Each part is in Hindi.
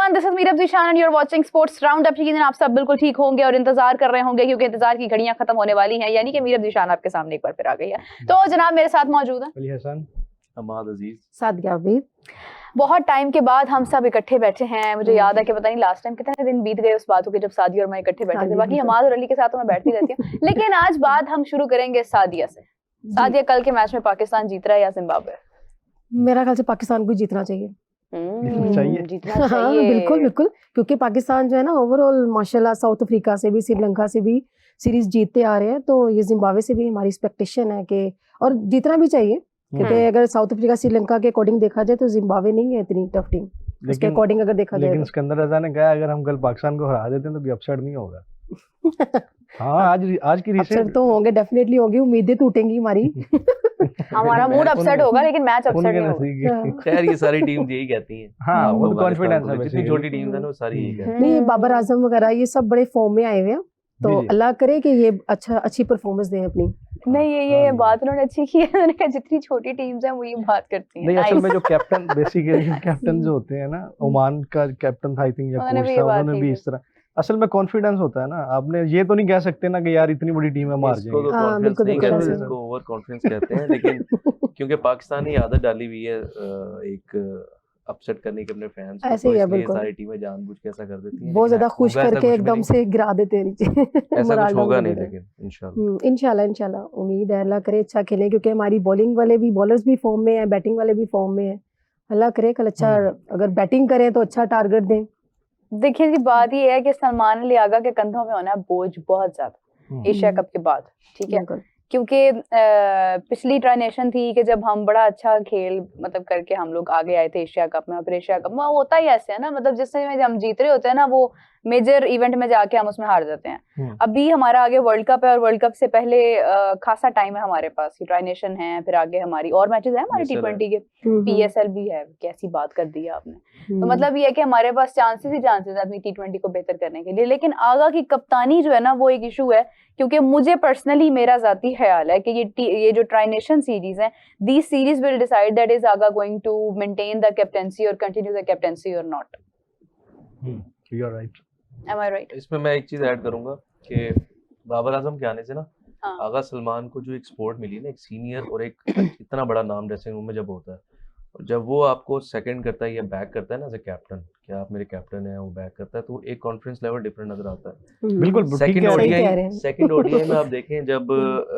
Everyone, this is Meera Zeeshan and you are watching sports round up. यकीनन आप सब बिल्कुल ठीक होंगे और इंतजार कर रहे होंगे क्योंकि इंतजार की घड़ियां खत्म होने वाली हैं, यानी कि मीरा ज़ीशान आपके सामने एक बार फिर आ गई है। तो जनाब मेरे साथ मौजूद है अली हसन, हमाद अजीज, सादिया भी। बहुत टाइम के बाद हम सब इकट्ठे बैठे हैं। मुझे याद है कि पता नहीं लास्ट टाइम कितने दिन बीत गए उस बात के जब सादिया और मैं इकट्ठे बैठे थे। बाकी हमाद और अली के साथ तो मैं बैठती रहती हूँ, लेकिन आज बात हम शुरू करेंगे सादिया से। सादिया, कल के मैच में पाकिस्तान जीत रहा है या जिम्बाब्वे? मेरा ख्याल से पाकिस्तान को जीतना चाहिए। जीतना हाँ चाहिए। बिल्कुल बिल्कुल, क्योंकि पाकिस्तान जो है ना ओवरऑल माशाल्लाह साउथ अफ्रीका से भी श्रीलंका से भी सीरीज जीतते आ रहे हैं, तो ये जिम्बाब्वे से भी हमारी एक्सपेक्टेशन है कि और जीतना भी चाहिए, क्योंकि अगर साउथ अफ्रीका श्रीलंका के अकोर्डिंग देखा जाए तो जिम्बाब्वे नहीं है इतनी टफ टीम उसके अकॉर्डिंग अगर देखा जाए। लेकिन सिकंदर रजा ने कहा अगर हम कल पाकिस्तान को हरा देते हैं तो भी अपसेट नहीं होगा। हाँ, आज की अपसेट तो होंगे, डेफिनेटली होंगे, उम्मीदें टूटेंगी हमारी। हमारा मूड अपसेट होगा लेकिन मैच अपसेट नहीं होगा। खैर ये सारी टीम यही कहती हैं। हाँ, वो कॉन्फिडेंस है, जितनी छोटी टीम है ना वो सारी यही कहती हैं। नहीं, बाबर आजम वगैरह ये सब बड़े फॉर्म में आए हुए हैं, तो अल्लाह करे कि ये अच्छी परफॉर्मेंस दें अपनी। नहीं, ये बात उन्होंने अच्छी की है। उन्होंने कहा जितनी छोटी टीम्स हैं वो ये बात करती हैं। नहीं, असल में जो कैप्टन बेसिकली कैप्टन जो होते हैं ना, ओमान का कैप्टन था आई थिंक या कोच था, उन्होंने भी इस तरह असल में कॉन्फिडेंस होता है ना। आपने ये तो नहीं कह सकते ना कि यार इतनी बड़ी टीम है मार जाएंगे। हाँ, बिल्कुल बिल्कुल, इसको ओवर कॉन्फिडेंस कहते हैं। लेकिन क्योंकि पाकिस्तान ने आदत डाली हुई है एक अपसेट करने के अपने फैंस को, ऐसे ही है, बिल्कुल सारी टीमें जानबूझ के ऐसा कर देती हैं, बहुत ज्यादा खुश करके एकदम से गिरा देते हैं नीचे। ऐसा कुछ होगा नहीं, लेकिन इंशाल्लाह उम्मीद है अल्लाह करे अच्छा खेलें, क्योंकि हमारी बॉलिंग वाले भी बॉलर्स भी फॉर्म में है, बैटिंग वाले भी फॉर्म में है। अल्लाह करे कल अच्छा, अगर बैटिंग करें तो अच्छा टारगेट दें। देखिए जी, बात ये है कि सलमान अली आगा के कंधों में होना है बोझ बहुत ज्यादा एशिया कप के बाद, ठीक है, क्योंकि पिछली ट्रांजिशन थी कि जब हम बड़ा अच्छा खेल मतलब करके हम लोग आगे आए थे एशिया कप में, और फिर एशिया कप में होता ही ऐसे है ना, मतलब जिस समय हम जीत रहे होते हैं ना वो मेजर इवेंट में जाके हम उसमें हार जाते हैं। अभी हमारा आगे वर्ल्ड कप है और वर्ल्ड कप से पहले खासा टाइम है हमारे पास, ट्रांजिशन है, फिर आगे हमारी और मैचेस हैं हमारे T20 के, PSL भी है। कैसी बात कर दी है आपने। तो मतलब ये है कि हमारे पास चांसेस ही चांसेस है अपनी T20 को बेहतर करने के लिए। लेकिन आगा की कप्तानी जो है ना वो एक इशू है, क्योंकि मुझे पर्सनली मेरा जाती ख्याल है कि ये जो ट्रांजिशन सीरीज है, the series will decide that is Agha going to maintain the captaincy और कंटिन्यू द कैप्टेंसी और not. You are right, am I right? इसमें मैं एक चीज ऐड करूंगा कि बाबर आजम के आने से ना आगा सलमान को जो एक सपोर्ट मिली ना, एक सीनियर और एक इतना बड़ा नाम ड्रेसिंग रूम में जब होता है, और जब वो आपको सेकंड करता है या बैक करता है ना एज ए कैप्टन, कि आप मेरे कैप्टन हैं, वो बैक करता है, तो एक कॉन्फिडेंस लेवल डिफरेंट नजर आता है। बिल्कुल। सेकंड ओडीआई में आप देखें जब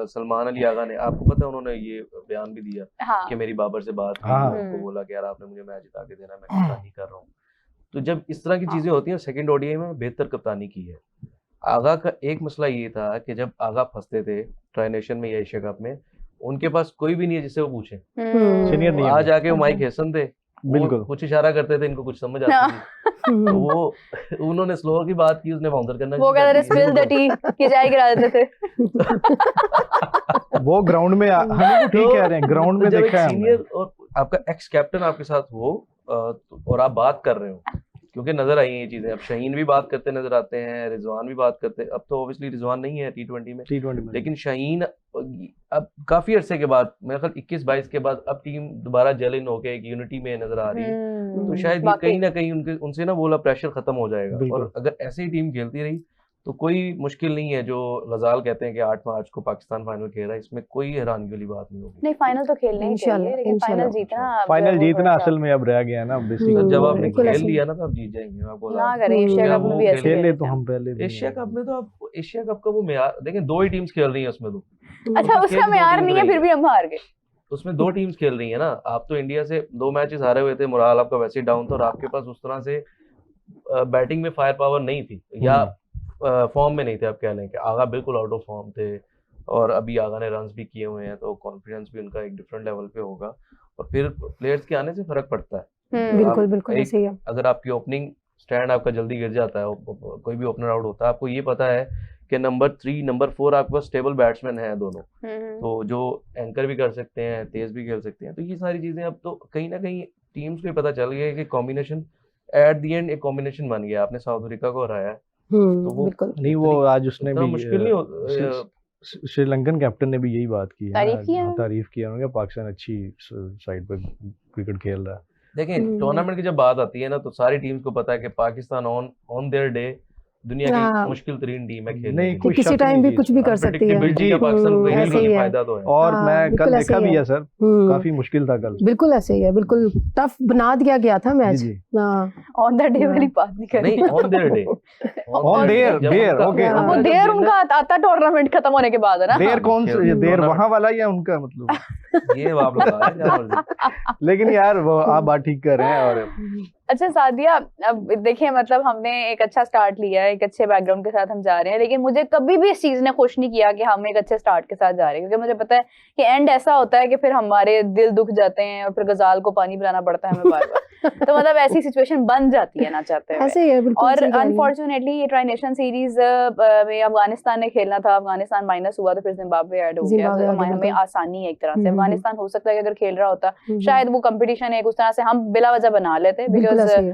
सलमान अली आगा ने, आपको पता है उन्होंने ये बयान भी दिया कि मेरी बाबर से बात की, उनको बोला कि यार आपने मुझे मैच जिता के देना, मैं कप्तानी कर रहा हूँ। तो जब इस तरह की चीजें होती हैं, सेकंड ओडीआई में बेहतर कप्तानी की है। आगा का एक मसला ये था कि जब आगा फंसते थे ट्रांजिशन में या एशिया कप में, उन्नके पास कोई भी नहीं है जिससे वो पूछे। सीनियर नहीं, आज आके वो माइक हैसन थे, बिल्कुल कुछ इशारा करते थे, इनको कुछ समझ आती थी। तो वो उन्होंने स्लो की बात की, उसने बाउंसर करना, वो कहते थे स्पिल द टी की जाए गिरा देते थे। वो ग्राउंड में हम ठीक कह रहे हैं, ग्राउंड में देखा है सीनियर और आपका एक्स कैप्टन आपके साथ हो और आप बात कर रहे हो, क्योंकि नजर आई हैं ये चीजें। अब शाहीन भी बात करते नजर आते हैं, रिजवान भी बात करते हैं। अब तो ऑब्वियसली रिजवान नहीं है T20 में, लेकिन शाहीन अब काफी अरसे के बाद, मेरे ख्याल 21-22 के बाद अब टीम दोबारा जेलिन होके एक यूनिटी में नजर आ रही है। तो शायद कहीं ना कहीं उनसे ना वो प्रेशर खत्म हो जाएगा। और अगर ऐसे ही टीम खेलती रही तो कोई मुश्किल नहीं है। जो गजाल कहते हैं कि 8 मार्च को पाकिस्तान फाइनल खेल रहा है, इसमें कोई हैरानी वाली बात नहीं होगी। नहीं, फाइनल तो खेलना ही चाहिए, लेकिन फाइनल जीतना असल में अब रह गया ना। जब आपने खेल लिया ना तो आप जीत जाएंगे। आपको ना करें एशिया कप में भी ऐसे खेले तो हम पहले एशिया कप में तो आप एशिया कप का वो मेयार देखें, 2 ही टीम्स खेल रही हैं उसमें। तो अच्छा, उसका मेयार नहीं है, फिर भी हम हार गए। उसमें 2 टीम्स खेल रही है ना। आप तो इंडिया से 2 मैचेस हारे हुए थे, मोराल आपका वैसे ही डाउन था, और आपके पास उस तरह से बैटिंग में फायर पावर नहीं थी या फॉर्म में नहीं थे। आप कह लें कि आगा बिल्कुल आउट ऑफ फॉर्म थे, और अभी आगा ने रन्स भी किए हुए हैं, तो कॉन्फिडेंस भी उनका एक डिफरेंट लेवल पे होगा। और फिर प्लेयर्स के आने से फर्क पड़ता है। बिल्कुल बिल्कुल ऐसे ही है। अगर आपकी ओपनिंग स्टैंड आपका जल्दी गिर जाता है, कोई भी ओपनर आउट होता है, आपको ये पता है कि नंबर 3 नंबर 4 आपके पास स्टेबल बैट्समैन है दोनों, तो जो एंकर भी कर सकते हैं, तेज भी खेल सकते हैं। तो ये सारी चीजें अब तो कहीं ना कहीं टीम्स को पता चल गया कि कॉम्बिनेशन एट द एंड एक कॉम्बिनेशन बन गया। आपने साउथ अफ्रीका को हराया, तो वो नहीं, वो आज उसने भी मुश्किल नहीं हो। श्रीलंकन कैप्टन ने भी यही बात की है, तारीफ किया उन्होंने, पाकिस्तान अच्छी साइड पे क्रिकेट खेल रहा है। देखिए टूर्नामेंट की जब बात आती है ना तो सारी टीम्स को पता है कि पाकिस्तान ऑन देयर डे दुनिया की मुश्किल तरीन टीम है खेलने नहीं, के कोई लिए। किसी टाइम भी कुछ भी कर सकती है। Unpredictability का पाकिस्तान को कहीं ना ऐसे ही कहीं है। फायदा तो है। और हाँ, मैं बिल्कुल कल ऐसे देखा ही भी है। है सर, काफी मुश्किल था कल। बिल्कुल ऐसे ही है, बिल्कुल टफ बना दिया गया था मैच। जी, जी। ऑन द डे वाली बात नहीं करें। नहीं on their day On their, okay, अब वो देर उनका आता टूर्नामेंट खत्म होने के बाद है ना। देर कौन सा, ये देर टूर्नामेंट- वहां वाला या उनका मतलब ये आप लोग आए क्या मर्जी। लेकिन यार वो आप बात ठीक कर रहे हैं। और अच्छा सादिया, अब देखिए मतलब हमने एक अच्छा स्टार्ट लिया है, एक अच्छे बैकग्राउंड के साथ हम जा रहे हैं, लेकिन मुझे कभी भी इस चीज ने खुश नहीं किया कि हम एक अच्छे स्टार्ट के साथ जा रहे हैं, क्योंकि मुझे पता है कि एंड ऐसा होता है कि फिर हमारे दिल दुख जाते हैं और फिर गजाल को पानी पिलाना पड़ता है हमें बार बार। तो मतलब ऐसी सिचुएशन बन जाती है ना चाहते हुए। ऐसे ही है, बिल्कुल और सही कह रही हैं। अनफॉर्चुनेटली ये ट्राई नेशन सीरीज में अफगानिस्तान ने खेलना था, अफगानिस्तान माइनस हुआ तो फिर जिम्बाब्वे ऐड हो गया, जिम्बाब्वे तो आ गया, हमें बिल्कुल। आसानी है एक तरह से। हम्म, अफगानिस्तान हो सकता है कि अगर खेल रहा होता हम्म, शायद वो कंपटीशन एक उस तरह से हम बिला वजह बना लेते, बिल्कुल बिकॉज ऐसे ही है।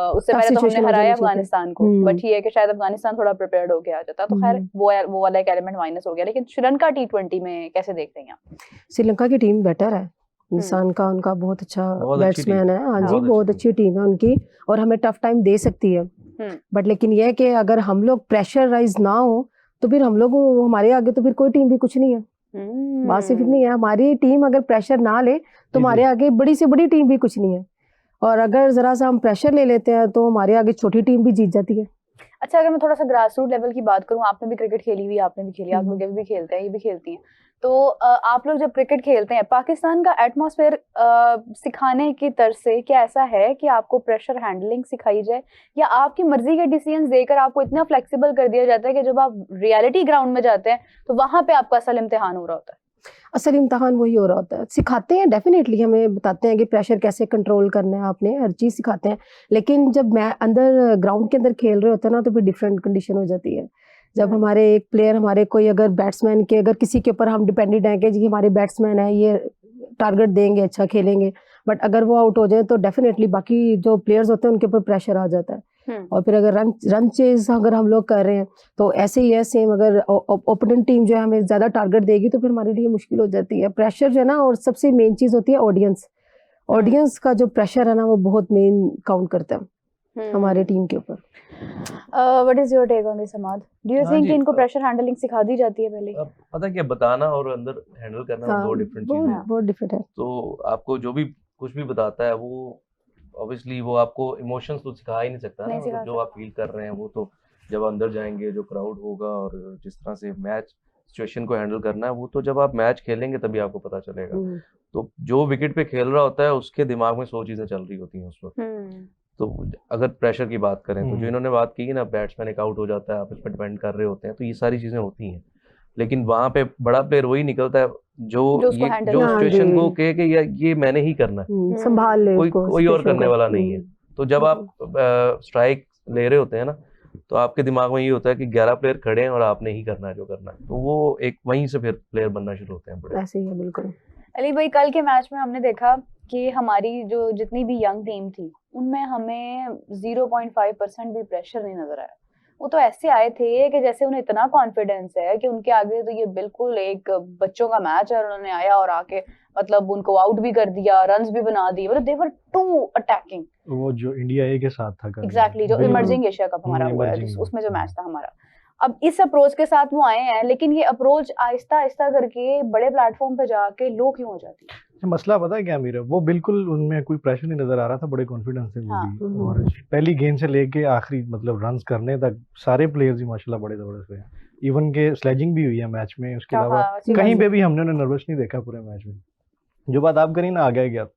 उससे Tough पहले तो हमने situation हो हराया जानी चाहिए थी। अफगानिस्तान को, बट ये है कि शायद अफगानिस्तान थोड़ा प्रिपेयर्ड होके आ जाता, तो खैर वो वाला एक एलिमेंट माइनस हो गया। लेकिन श्रीलंका T20 में कैसे देख रही हैं आप? श्रीलंका की टीम बेटर है, इंसान का उनका बहुत अच्छा बहुत अच्छी बैट्समैन टीम है। हाँ जी, बहुत बहुत अच्छी अच्छी टीम है उनकी और हमें टफ टाइम दे सकती है। बट लेकिन ये है कि अगर हम लोग प्रेशराइज ना हो तो फिर हम लोग हमारे आगे तो फिर कोई टीम भी कुछ नहीं है। बात सिर्फ इतनी है, हमारी टीम अगर प्रेशर ना ले तो हमारे आगे बड़ी से बड़ी टीम भी कुछ नहीं है, और अगर जरा सा हम प्रेशर ले लेते हैं तो हमारे आगे छोटी टीम भी जीत जाती है। अच्छा, अगर मैं थोड़ा सा ग्रास रूट लेवल की बात करूं, आपने भी क्रिकेट खेली हुई है, आपने भी खेली, आप लोग भी खेलते हैं, ये भी खेलती हैं, तो आप लोग जब क्रिकेट खेलते हैं, पाकिस्तान का एटमॉस्फेयर सिखाने की तरफ से क्या ऐसा है कि आपको प्रेशर हैंडलिंग सिखाई जाए, या आपकी मर्जी के डिसीजंस देकर आपको इतना फ्लेक्सिबल कर दिया जाता है कि जब आप रियलिटी ग्राउंड में जाते हैं तो वहां पे आपका असल इम्तिहान हो रहा होता है? असल इम्तहान वही हो रहा होता है। सिखाते हैं डेफिनेटली, हमें बताते हैं कि प्रेशर कैसे कंट्रोल करना है, आपने हर चीज़ सिखाते हैं, लेकिन जब मैं अंदर ग्राउंड के अंदर खेल रहे होते हैं ना तो फिर डिफरेंट कंडीशन हो जाती है। जब हमारे एक प्लेयर, हमारे कोई अगर बैट्समैन के, अगर किसी के ऊपर हम डिपेंडेंट हैं कि जी हमारे बैट्समैन है, ये टारगेट देंगे, अच्छा खेलेंगे, बट अगर वो आउट हो जाए तो डेफिनेटली बाकी जो प्लेयर्स होते हैं उनके ऊपर प्रेशर आ जाता है। और फिर अगर रन चेज अगर हम लोग कर रहे हैं तो ऐसे ही है सेम, अगर ओपोनेंट टीम जो है हमें ज़्यादा टारगेट देगी तो फिर हमारे लिए मुश्किल हो जाती है। प्रेशर जो है ना, और सबसे मेन चीज़ होती है ऑडियंस का जो प्रेशर है ना वो बहुत मेन काउंट करता है हमारे टीम के ऊपर। What is your take on this Ahmed? Do you think इनको प्रेशर हैंडलिंग सिखा दी जाती है पहले? अब पता क्या, बताना और अंदर हैंडल करना दो डिफरेंट चीजें हैं। बहुत डिफरेंट है। तो आपको जो भी कुछ भी बताता है वो ऑब्वियसली वो आपको इमोशंस तो सिखा ही नहीं सकता ना, मतलब जो आप फील कर रहे हैं वो तो जब अंदर जाएंगे, जो क्राउड होगा और जिस तरह से मैच सिचुएशन को हैंडल करना है वो तो जब आप मैच खेलेंगे तभी आपको पता चलेगा। तो जो विकेट पे खेल रहा होता है उसके दिमाग में 100 चीजें चल रही होती हैं उस वक्त। तो अगर प्रेशर की बात करें तो जो इन्होंने बात की ना, बैट्समैन एक आउट हो जाता है, आप इस पर डिपेंड कर रहे होते हैं, तो ये सारी चीजें होती हैं, लेकिन वहां पे बड़ा प्लेयर वही निकलता है जो सिचुएशन को कहे कि ये मैंने ही करना है, संभाल ले, कोई और करने वाला नहीं है। तो जब आप स्ट्राइक ले रहे होते हैं ना तो आपके दिमाग में ये होता है कि 11 प्लेयर खड़े हैं और आपने ही करना है जो करना है, तो वो एक वहीं से फिर प्लेयर बनना शुरू होते हैं बड़े। ऐसे ही है बिल्कुल। अली भाई, कल के मैच में हमने देखा कि हमारी जो जितनी भी यंग टीम थी उनमें हमें 0.5% भी प्रेशर नहीं नजर आया। वो तो ऐसे आए थे कि जैसे उन्हें इतना कॉन्फिडेंस है कि उनके आगे तो ये बिल्कुल एक बच्चों का मैच है, और उन्होंने आया और आके मतलब उनको आउट भी कर दिया, रन्स भी बना दिए, मतलब दे वर टू अटैकिंग। वो जो इंडिया ए के साथ था एग्जैक्टली, जो इमर्जिंग एशिया कप हमारा हुआ है, उसमें जो मैच था हमारा, अब इस अप्रोच के साथ वो आए हैं, लेकिन ये अप्रोच आहिस्ता आहिस्ता करके बड़े प्लेटफॉर्म पे जाके लो क्यों हो जाती है? मसला पता है क्या मेरा, वो बिल्कुल उनमें कोई प्रेशर नहीं नजर आ रहा था, बड़े कॉन्फिडेंस से वो भी, और पहली गेंद से लेके आखिरी मतलब रन्स करने तक सारे प्लेयर्स ही माशाल्लाह बड़े जबरदस्त हैं। इवन के स्लेजिंग भी हुई है मैच में, उसके अलावा कहीं पे भी हमने उन्हें नर्वस नहीं देखा पूरे मैच में। जो बात आप करी ना आ गया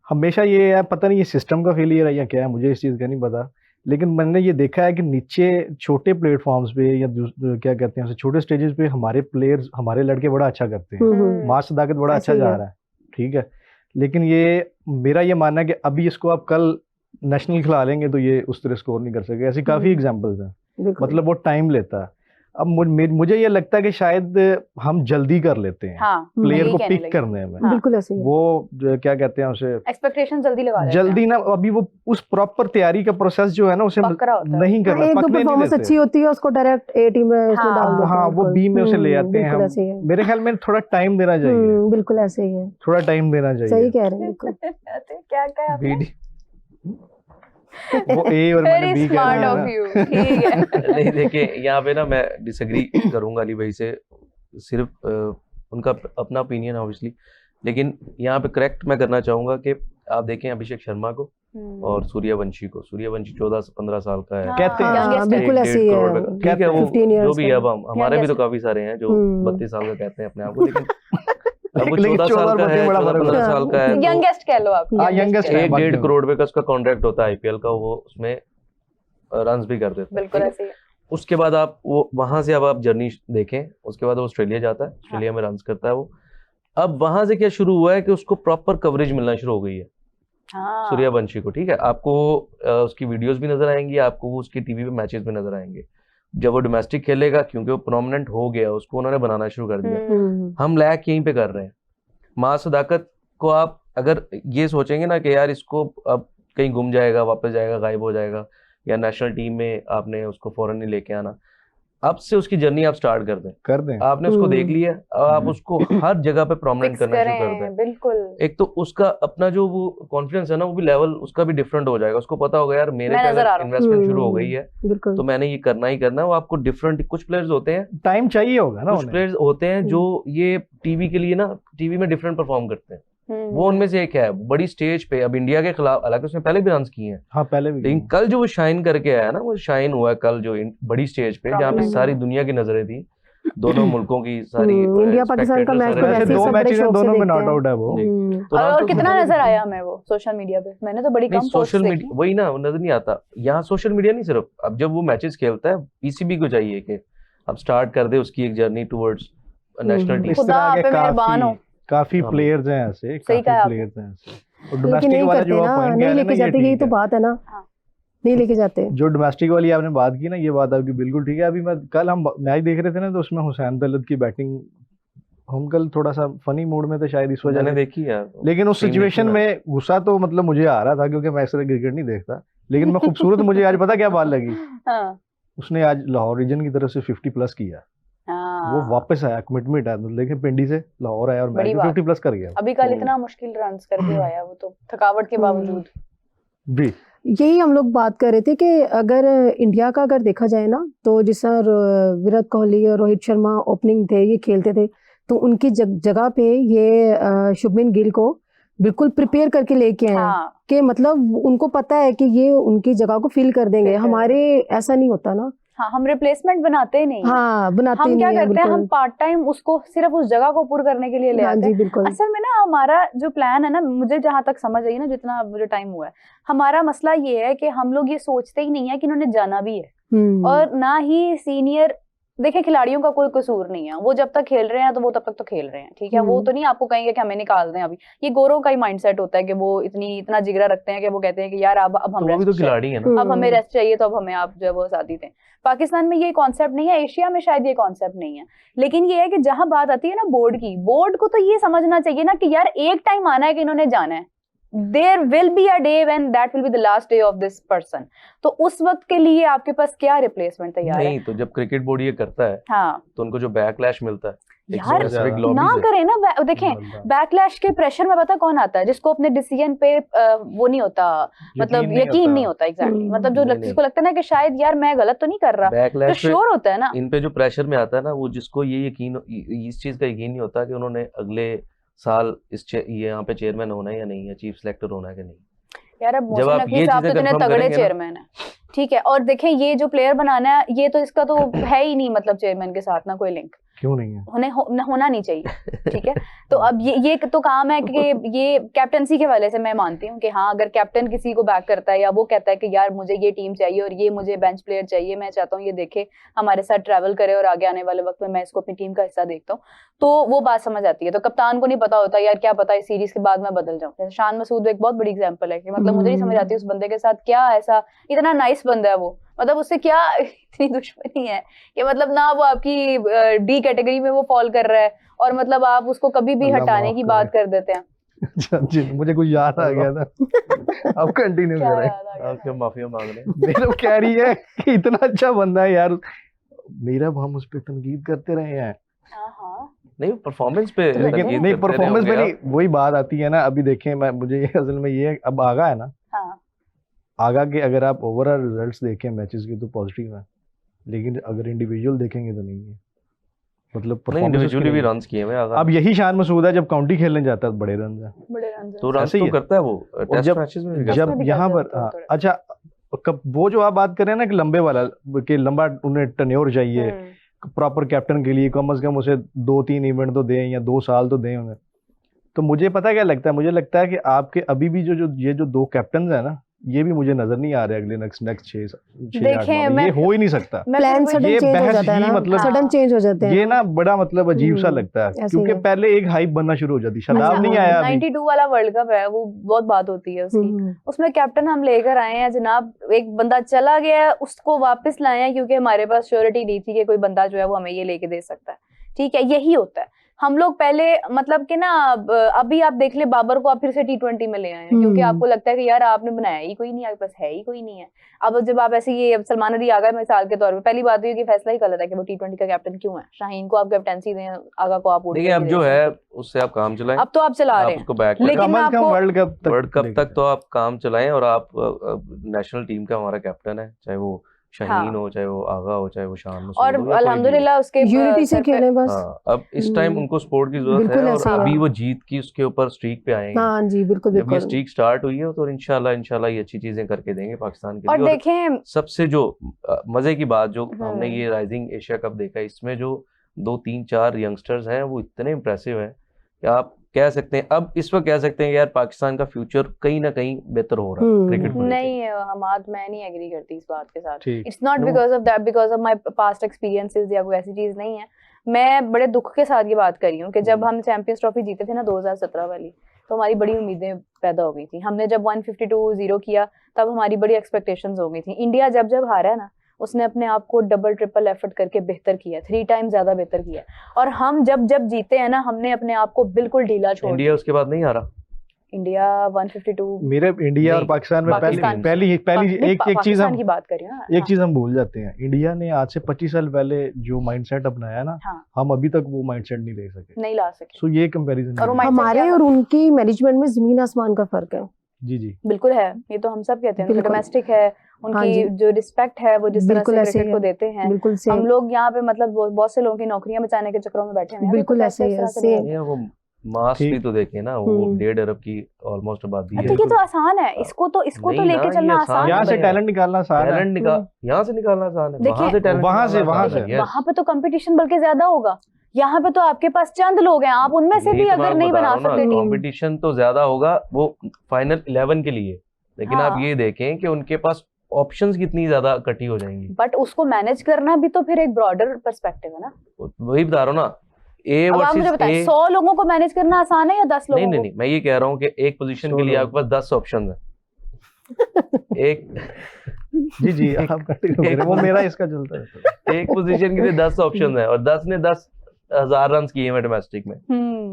हमेशा ये है, पता नहीं ये सिस्टम का फेलियर है या क्या है, मुझे इस चीज़ का नहीं पता, लेकिन मैंने ये देखा है कि नीचे छोटे प्लेटफॉर्म्स पे या क्या कहते हैं छोटे स्टेजेस पे हमारे प्लेयर्स, हमारे लड़के बड़ा अच्छा करते हैं, मास सदाकत बड़ा अच्छा जा रहा है, ठीक है, लेकिन ये मेरा ये मानना है कि अभी इसको आप कल नेशनल खिला लेंगे तो ये उस तरह स्कोर नहीं कर सके। ऐसी काफ़ी एग्जाम्पल्स हैं, मतलब वो टाइम लेता है। अब मुझे ये लगता है कि शायद हम जल्दी कर लेते हैं प्लेयर को पिक करने में। बिल्कुल ऐसे ही है। वो क्या कहते हैं उसे, एक्सपेक्टेशन जल्दी लगा देते हैं। जल्दी ना, अभी वो उस प्रॉपर तैयारी का प्रोसेस जो है ना उसे नहीं करना, एक दो पकने नहीं परफॉर्मेंस देते। अच्छी होती है उसको डायरेक्ट ए टीम में उसमें डाल देते हैं। हाँ, वो बी में उसे ले आते हैं। हम मेरे ख्याल में थोड़ा टाइम देना चाहिए। बिल्कुल ऐसे ही है, थोड़ा टाइम देना चाहिए। सही कह रहे हैं बिल्कुल। क्या कहा आपने? वो ए और मैंने बी कह स्मार्ट ऑफ यू, ठीक है। नहीं देखिए, यहाँ पे ना मैं डिसएग्री करूंगा अली भाई से, सिर्फ उनका अपना ओपिनियन है ऑब्वियसली, लेकिन यहाँ पे करेक्ट मैं करना चाहूंगा कि आप देखें अभिषेक शर्मा को और सूर्यवंशी को। सूर्यवंशी 14-15 साल का है, कहते हैं बिल्कुल ऐसे ही है, ठीक है, वो 15 years जो भी है। अब का। हमारे भी तो काफी सारे हैं जो 32 साल का कहते हैं अपने आप को, लेकिन अब वो 14 साल का है, 14-15 साल का है, यंगेस्ट कह लो आप। यंगेस्ट है। 1-1.5 करोड़ रुपए का उसका कॉन्ट्रैक्ट होता है आईपीएल का, वो उसमें रन्स भी कर देते हैं। बिल्कुल ऐसे ही है। उसके बाद आप वो वहां से अब आप जर्नी देखें, उसके बाद वो ऑस्ट्रेलिया जाता है, ऑस्ट्रेलिया में रन्स करता है वो। अब वहां से क्या शुरू हुआ है कि उसको प्रॉपर कवरेज मिलना शुरू हो गई है सूर्यवंशी को, ठीक है। आपको उसकी वीडियोस भी नजर आएंगी, आपको वो उसकी टीवी पे मैचेस भी नजर आएंगे। जब वो डोमेस्टिक खेलेगा, क्योंकि वो प्रोमिनेंट हो गया, उसको उन्होंने बनाना शुरू कर दिया। हम लैक यहीं पे कर रहे हैं। माँ सदाकत को आप अगर ये सोचेंगे ना कि यार इसको अब कहीं गुम जाएगा, वापस जाएगा, गायब हो जाएगा, या नेशनल टीम में आपने उसको फौरन नहीं लेके आना, अब से उसकी जर्नी आप स्टार्ट कर दें। आपने उसको देख लिया, अब आप उसको हर जगह पे प्रोमिनेंट करना शुरू कर दें। बिल्कुल। एक तो उसका अपना जो वो कॉन्फिडेंस है ना, वो भी लेवल उसका भी डिफरेंट हो जाएगा। उसको पता होगा यार मेरे पे इन्वेस्टमेंट शुरू हो गई है तो मैंने ये करना ही करना है। वो आपको डिफरेंट, कुछ प्लेयर्स होते हैं, टाइम चाहिए होगा ना, कुछ प्लेयर्स होते हैं जो ये टीवी के लिए ना, टीवी में डिफरेंट परफॉर्म करते हैं। वो उनमें से एक है, बड़ी स्टेज पे। अब इंडिया के खिलाफ, हालांकि उसने पहले भी रन्स किए हैं, हाँ पहले भी, लेकिन कल जो वो शाइन करके आया ना, वो शाइन हुआ कल जो बड़ी स्टेज पे, जहाँ पे सारी दुनिया की नजरें थी, दोनों मुल्कों की सारी। इंडिया पाकिस्तान का मैच वैसे 2 मैचेस हैं, दोनों में नॉट आउट है वो। और कितना नजर आया हमें वो सोशल मीडिया पे? मैंने तो बड़ी कम पोस्ट सोशल मीडिया, वही ना, वो नजर नहीं आता। यहाँ सोशल मीडिया नहीं सिर्फ, अब जब वो मैचेस खेलता है, पीसीबी को चाहिए कि अब स्टार्ट कर दे उसकी एक जर्नी टुवर्ड्स नेशनल टीम। खुदा आप पे मेहरबान हो। काफी प्लेयर्स हैं ऐसे, काफी प्लेयर्स हैं ऐसे। और डोमेस्टिक वाला जो आप पॉइंट नहीं लेके जाते, यही तो बात है ना, नहीं लेके जाते। जो डोमेस्टिक वाली आपने बात की ना, ये बात आपकी बिल्कुल ठीक है। अभी कल हम मैच देख रहे थे ना, तो उसमें हुसैन तलत की बैटिंग, हम कल थोड़ा सा फनी मूड में थे शायद इस वजह से देखी यार, लेकिन उस सिचुएशन में गुस्सा तो मतलब मुझे आ रहा था, क्योंकि मैं इस तरह क्रिकेट नहीं देखता। लेकिन मैं खूबसूरत मुझे आज पता क्या बात लगी, उसने आज लाहौर रीजन की तरफ से 50+ किया। वो वापस आया, कमिटमेंट है, लेकिन पिंडी से लाहौर आया और मैच में 50+ कर गया। अभी कल इतना मुश्किल रन्स करके आया वो, तो थकावट के बावजूद भी। यही हम लोग बात कर रहे थे कि अगर इंडिया का अगर देखा जाए ना, तो जिस विराट कोहली और रोहित शर्मा ओपनिंग थे, ये खेलते थे, तो उनकी जगह पे ये शुभमन गिल को बिल्कुल प्रिपेयर करके लेके आए कि मतलब उनको पता है कि ये उनकी जगह को फिल कर देंगे। हमारे ऐसा नहीं होता ना, हम रिप्लेसमेंट बनाते ही नहीं। बनाते हम क्या करते हैं, हम पार्ट टाइम उसको सिर्फ उस जगह को पूरा करने के लिए ले आते हैं। असल में ना हमारा जो प्लान है ना, मुझे जहां तक समझ आई ना, जितना मुझे टाइम हुआ है, हमारा मसला ये है कि हम लोग ये सोचते ही नहीं है कि इन्होंने जाना भी है, और ना ही सीनियर। देखिए, खिलाड़ियों का कोई कसूर नहीं है, वो जब तक खेल रहे हैं तो वो तब तक तो खेल रहे हैं, ठीक है। वो तो नहीं आपको कहेंगे कि हमें निकाल दें अभी। ये गोरों का ही माइंडसेट होता है कि वो इतना जिगरा रखते हैं कि वो कहते हैं कि यार अब हम तो तो खिलाड़ी है ना, अब हमें रेस्ट चाहिए, तो अब हमें आप जो है वो आजादी दें। पाकिस्तान में ये कॉन्सेप्ट नहीं है, एशिया में शायद ये कॉन्सेप्ट नहीं है, लेकिन ये है कि जहां बात आती है ना बोर्ड की, बोर्ड को तो ये समझना चाहिए ना कि यार एक टाइम आना है कि इन्होंने जाना है। There will be a day when that will be the last day of this person. तो उस वक्त के लिए आपके पास क्या रिप्लेसमेंट तैयार है? नहीं, तो जब क्रिकेट बोर्ड ये करता है, तो उनको जो बैकलैश मिलता है, यार ना करें ना। देखें, बैकलैश के प्रेशर में पता कौन आता है? जिसको अपने डिसीजन पे वो नहीं होता, मतलब यकीन नहीं होता। एग्जैक्टली, मतलब जो जिसको लगता है ना कि शायद यार मैं गलत तो नहीं कर रहा, तो श्योर होता है ना। इन पे जो प्रेशर में आता है ना, वो जिसको ये यकीन, इस चीज का यकीन नहीं होता कि उन्होंने अगले साल ये यहाँ पे चेयरमैन होना है या नहीं है, चीफ सेलेक्टर होना है कि नहीं। यार अब मोहसिन नकवी साहब तो इतने तगड़े चेयरमैन है, ठीक है। और देखें, ये जो प्लेयर बनाना है, ये तो इसका तो है ही नहीं, मतलब चेयरमैन के साथ ना कोई लिंक। क्यों नहीं है? होना नहीं चाहिए, ठीक है। तो अब ये तो काम है कि ये कैप्टनसी के वाले से मैं मानती हूँ कि हाँ, अगर कैप्टन किसी को बैक करता है या वो कहता है कि यार मुझे ये टीम चाहिए और ये मुझे बेंच प्लेयर चाहिए, मैं चाहता हूँ ये देखे, हमारे साथ ट्रैवल करे और आगे आने वाले वक्त में मैं इसको अपनी टीम का हिस्सा देखता हूँ, तो वो बात समझ आती है। तो कप्तान को नहीं पता होता यार, क्या पता इस सीरीज के बाद मैं बदल जाऊँ। जैसे शान मसूद एक बहुत बड़ी एग्जाम्पल है कि मतलब मुझे नहीं समझ आती उस बंदे के साथ क्या ऐसा, इतना नाइस बंदा है वो, मतलब उससे क्या इतनी दुश्मनी है कि मतलब ना वो आपकी डी कैटेगरी में वो फॉल कर रहा है और मतलब आप उसको कभी भी अल्लाह हटाने माफ की करे। बात कर देते हैं। जी मुझे कुछ याद आ गया था। अब कंटिन्यू क्या करें। याद आ गया आप क्या माफिया मांग रहे हैं? नीरव कह रही है कि इतना अच्छा बंदा है यार। नीरव हम उस पे तनकीद करते रहे हैं, हाँ नहीं परफॉर्मेंस पे तो लेकिन तनकीद नहीं करते परफॉर्मेंस रहे पे होंगे नहीं, वही बात आती है ना। अभी देखें मैं मुझे असल में ये अब आगा है ना, हाँ आगा के अगर आप ओवरऑल रिजल्ट्स देखें मैचेस के तो पॉजिटिव है, लेकिन अगर इंडिविजुअल देखेंगे तो नहीं है। मतलब नहीं performances इंडिविजुअली की भी नहीं। रन्स किए हुए आगा। अब यही शान मसूद है, जब काउंटी खेलने जाता है तो बड़े रन है। बड़े रन तो रन्स ऐसे ही तो है। करता है वो टेस्ट जब- मैचेस में भी जब- करता जब में भी यहाँ करते पर हैं हाँ, थोड़ा। अच्छा कब वो जो आप बात कर रहे हैं ना कि लंबे वाला कि लंबा उन्हें टर्न्योर चाहिए प्रॉपर कैप्टन के लिए, कम से कम उसे 2-3 इवेंट तो दें या 2 साल तो दें उन्हें। तो मुझे पता क्या लगता है, मुझे लगता है कि आपके अभी भी जो ये जो 2 कैप्टन है ना, ये भी मुझे नजर नहीं आ रहे अगले नेक्स्ट 6-8 देखें, माह में। मैं- ये हो ही नहीं सकता। मैं प्लान फिर सडन ये चेंज हो बहस जाता है ही ना, मतलब- सडन चेंज हो जाते हैं ये ना बड़ा मतलब अजीब सा लगता है, ऐसे ही क्योंकि है। पहले एक हाइप बनना शुरू हो जाती। शादाब अच्छा, नहीं आया अभी। 92 वाला वर्ल्ड कप है, वो बहुत बात होती है उसकी। हम्म, उसमें कैप्टन हम लेकर आए हैं जनाब, एक बंदा चला गया है, उसको वापस लाए हैं क्योंकि हमारे पास श्योरिटी नहीं थी कि कोई बंदा जो है वो हमें ये लेके दे सकता है। ठीक है, यही होता है। हम लोग पहले मतलब कि ना अभी आप देख ले बाबर को आप फिर से T20 में ले आए हैं क्योंकि आपको लगता है कि यार आपने बनाया ही कोई नहीं, आपके पास है ही कोई नहीं है। अब जब आप ऐसे ये सलमान अली आगा मिसाल के तौर पे, पहली बात तो ये कि फैसला ही गलत है कि वो T20 का कैप्टन क्यों है। शाहीन को आप कैप्टनसी दें, आगा को आप देखिए अब जो है उससे आप काम चलाएं, अब तो आप चला आप रहे हैं, उसको बैक लेकिन कम मैं से कम आपको- वर्ल्ड कप तक तो आप काम चलाएं और आप नेशनल टीम का हमारा कैप्टन है, चाहे वो शाहीन हाँ। हो, चाहे वो आगा हो, चाहे वो शान मसूद और हो या कोई भी हो। अल्हम्दुलिल्लाह उसके यूनिटी से सर पे- खेलें बस। हाँ, अब इस टाइम उनको स्पोर्ट की जरूरत बिल्कुल है ऐसे और ही है। अभी वो जीत की उसके ऊपर स्ट्रीक पे आएंगे। हाँ जी, बिल्कुल जब ये बिल्कुल। स्ट्रीक स्टार्ट हुई है तो इंशाल्लाह ये अच्छी चीजें करके देंगे पाकिस्तान के और लिए। और देखें सबसे जो मजे की बात जो हमने हम्म। ये राइजिंग एशिया कप देखा, इसमें जो 2-3-4 यंगस्टर्स हैं वो इतने इंप्रेसिव हैं कि आप कह सकते हैं, अब इस वक्त कह सकते हैं कि यार पाकिस्तान का फ्यूचर कहीं ना कहीं बेहतर हो रहा है क्रिकेट को लेके। नहीं हमाद, मैं नहीं एग्री करती इस बात के साथ। ठीक। It's not No. Because of that, because of my past experiences या कोई ऐसी चीज नहीं है। मैं बड़े दुख के साथ ये बात कर रही हूँ कि जब हम चैंपियंस ट्रॉफी जीते थे ना 2017 वाली, तो हमारी बड़ी उम्मीदें पैदा हो गई थी। हमने जब 152-0 किया तब हमारी बड़ी एक्सपेक्टेशंस हो गई थी। इंडिया जब हारा है ना, उसने अपने आप को डबल ट्रिपल एफर्ट करके बेहतर किया, 3 टाइम ज्यादा बेहतर किया। और हम जब जीते हैं ना, हमने अपने आप को बिल्कुल ढीला छोड़ इंडिया उसके बाद नहीं आ रहा। इंडिया 152 मेरे इंडिया और नहीं, पाकिस्तान में पाकिस्तान- पहली एक चीज पाकिस्तान हम की बात कर रही हूँ ना। एक चीज हम भूल जाते हैं। इंडिया ने आज से 25 साल पहले जो माइंडसेट अपनाया ना, हाँ। हम अभी तक वो माइंडसेट नहीं ले सके। नहीं ला सके। सो ये कंपैरिजन और वो mindset हमारे क्या- और उनकी मैनेजमेंट में जमीन आसमान का फर्क है। जी बिल्कुल है, ये तो हम सब कहते हैं। बिल्कुल। डोमेस्टिक है, हाँ उनकी जी। जो रिस्पेक्ट है वो जिस तरह बिल्कुल से ऐसे क्रिकेट ही को है। देते हैं। बिल्कुल हम सेम। लोग यहाँ पे मतलब बहुत से लोगों की नौकरियां बचाने के चक्करों में बैठे हुए हैं। बिल्कुल तो ऐसे ही है, इस तरह से same। नहीं है। वो मास ठीक। भी तो देखें ना, वो 1.5 अरब की ऑलमोस्ट आबादी है। तो ये तो आसान है, इसको तो नहीं लेके ना, चलना ये आसान आसान यहाँ है। से नहीं है। टैलेंट निकालना आसान है। टैलेंट निकाल यहाँ से निकालना आसान है, देखिए, वहां से टैलेंट वहां से वहां पे तो कंपटीशन बल्कि ज्यादा होगा। यहाँ पे तो आपके पास चंद लोग हैं, आप उनमें से भी अगर नहीं बना सकते टीम। कंपटीशन तो ज्यादा होगा वो फाइनल 11 के लिए, लेकिन आप हाँ। ये देखें कि उनके पास ऑप्शंस कितनी ज्यादा इकट्ठी हो जाएंगी। बट उसको मैनेज करना भी तो फिर एक ब्रॉडर पर्सपेक्टिव है ना। वही बता रहा हूँ ना, ए अब आप मुझे वर्सेस बताएं, ए। 100 लोगों को मैनेज करना आसान है या 10 लोगों नहीं को? नहीं, मैं ये कह रहा हूँ कि एक पोजीशन के लिए आपके पास 10 ऑप्शन है। एक जी आप कंटिन्यू करें, वो मेरा इसका चलता है। एक पोजीशन के लिए 10 ऑप्शन है और 10 ने 10,000 रन किए हैं डोमेस्टिक में।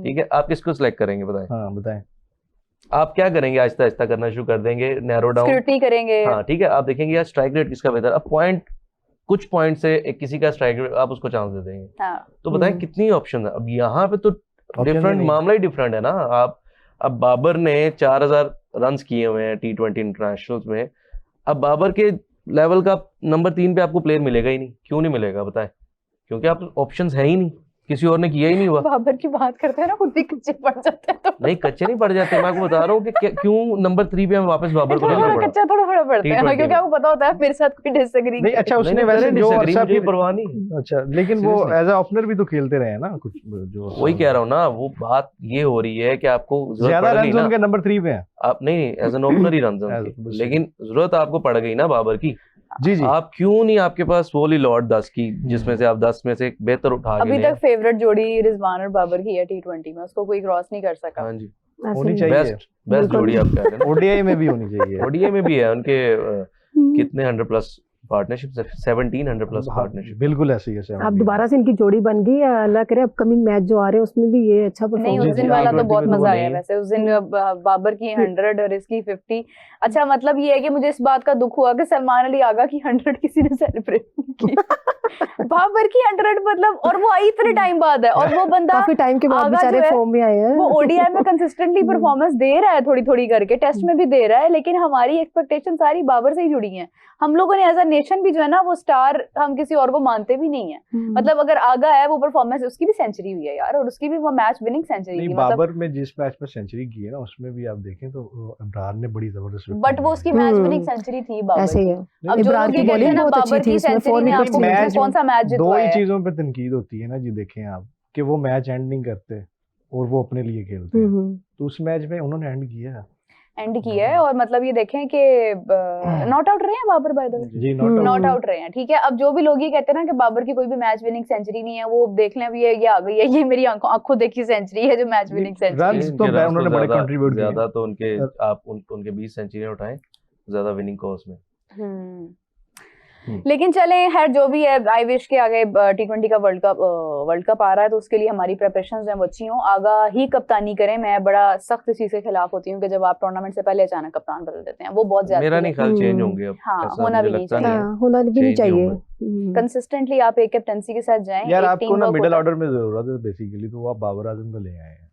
ठीक है, आप किसको सिलेक्ट करेंगे बताएं? हाँ बताएं। आप क्या करेंगे? आहिस्ता आहिस्ता करना शुरू कर देंगे, नैरो डाउन। स्क्रूटनी करेंगे। हाँ ठीक है, आप देखेंगे यार स्ट्राइक रेट किसका बेहतर। अब कुछ पॉइंट से किसी का स्ट्राइक रेट आप उसको चांस दे देंगे। हाँ। तो बताएं कितनी ऑप्शन है। अब यहाँ पे तो ही डिफरेंट नहीं। मामला ही डिफरेंट है ना। आप अब बाबर ने 4000 रन किए हुए हैं T20 इंटरनेशनल्स में। अब बाबर के लेवल का नंबर 3 पे आपको प्लेयर मिलेगा ही नहीं। क्यों नहीं मिलेगा बताएं? क्योंकि आप ऑप्शंस है ही नहीं, किसी और ने किया ही नहीं हुआ। बाबर की बात करते हैं ना, खुद भी कच्चे पड़ जाते हैं। तो नहीं कच्चे नहीं पड़ जाते, मैं आपको बता रहा हूँ कि क्यों नंबर 3 पे हम वापस बाबर को थोड़ा लाना पड़ा। कच्चा थोड़ा पड़ते हैं, T20 क्योंकि आपको पता होता है मेरे साथ कोई डिसएग्री नहीं अच्छा उसने नहीं, वैसे करें जो disagree, अच्छा मुझे परवाह नहीं। अच्छा, लेकिन वो Seriously। एज अ ओपनर भी तो खेलते रहे हैं ना कुछ जो। वही कह रहा हूँ ना, वो बात ये हो रही है कि आपको जरूरत ज्यादा पड़ गई रन ना। उनके नंबर 3 पे हैं। आप नहीं एज एन ओपनर ही रन As- लेकिन जरूरत आपको पड़ गई ना बाबर की। जी जी। आप क्यों नहीं, आपके पास वो लॉर्ड 10 की जिसमें से आप 10 में से बेहतर उठा के अभी ले तक फेवरेट जोड़ी रिजवान और बाबर की है T20 में, उसको कोई क्रॉस नहीं कर सका। हाँ जी, होनी ऐसे ही। चाहिए। बेस्ट जोड़ी आप कह रहे हैं। ओडीआई में भी होनी चाहिए। ओडीआई में भी है उनके कितने 100+ पार्टनरशिप 1700 प्लस पार्टनरशिप बिल्कुल ऐसे ही है। अब दोबारा से इनकी जोड़ी बन गई है, अल्लाह करे अपकमिंग मैच जो आ रहे हैं उसमें भी ये अच्छा नहीं, उस दिन वाला तो बहुत मजा आया वैसे। उस दिन बाबर की 100 और इसकी 50। अच्छा, मतलब ये है कि मुझे इस बात का दुख हुआ कि सलमान अली आगा की 100 किसी ने सेलिब्रेट की। बाबर की 100 मतलब, और वो आई इतने टाइम बाद है, और वो बंदा काफी टाइम के बाद बेचारे फॉर्म में आए हैं। वो ओडीआई में कंसिस्टेंटली परफॉर्मेंस दे रहा है, थोड़ी थोड़ी करके, टेस्ट में भी दे रहा है, लेकिन हमारी एक्सपेक्टेशन सारी बाबर से ही जुड़ी हैं। हम लोगों ने एज अ नेशन भी जो है ना, वो स्टार हम किसी और को मानते भी नहीं है। मतलब अगर आगा है वो परफॉर्मेंस, उसकी भी सेंचुरी हुई है यार, और उसकी भी वो मैच विनिंग सेंचुरी नहीं, थी। बाबर में जिस मैच में सेंचुरी की है ना, उसमें भी आप देखें तो इब्रार ने बड़ी जबरदस्त, बट वो उसकी मैच विनिंग सेंचुरी थी बाबर। ऐसे ही है। अब जो लोग ये कहते हैं ना बाबर की सेंचुरी ने आपको कौन सा मैच जितवाया दो है? ही चीजों पे तनकीद होती है ना जी, देखें आप, कि वो मैच एंड नहीं करते और वो अपने लिए खेलते हैं। तो उस मैच में उन्होंने एंड किया है, और मतलब ये देखें कि नॉट आउट रहे हैं बाबर, बाय द वे जी नॉट आउट रहे हैं, ठीक है। अब जो भी लोग ये कहते हैं ना कि बाबर की कोई भी मैच विनिंग सेंचुरी नहीं है, वो देख लें, अब ये आ गई है, ये मेरी आंखों देखी सेंचुरी है जो मैच विनिंग सेंचुरी। रन्स तो उन्होंने बड़े कंट्रीब्यूट किए, ज्यादा तो उनके आप उनके 20 सेंचुरियां उठाएं ज्यादा विनिंग को उसमें। लेकिन चलें, खैर जो भी है, आई विश के आगे T20 का वर्ल्ड कप आ रहा है, तो उसके लिए हमारी प्रिपरेशंस हैं वो अच्छी हों, आगा ही कप्तानी करें। मैं बड़ा सख्त इस चीज के खिलाफ होती हूँ कि जब आप टूर्नामेंट से पहले अचानक कप्तान बदल देते हैं, वो बहुत ज्यादा, मेरा नहीं ख्याल चेंज होंगे अब। हाँ, होना भी नहीं चाहिए। कंसिस्टेंटली आप एक कैप्टनसी के साथ जाएं। यार आपको ना मिडिल ऑर्डर में जरूरत है बेसिकली, तो आप बाबर आजम को ले आए हैं।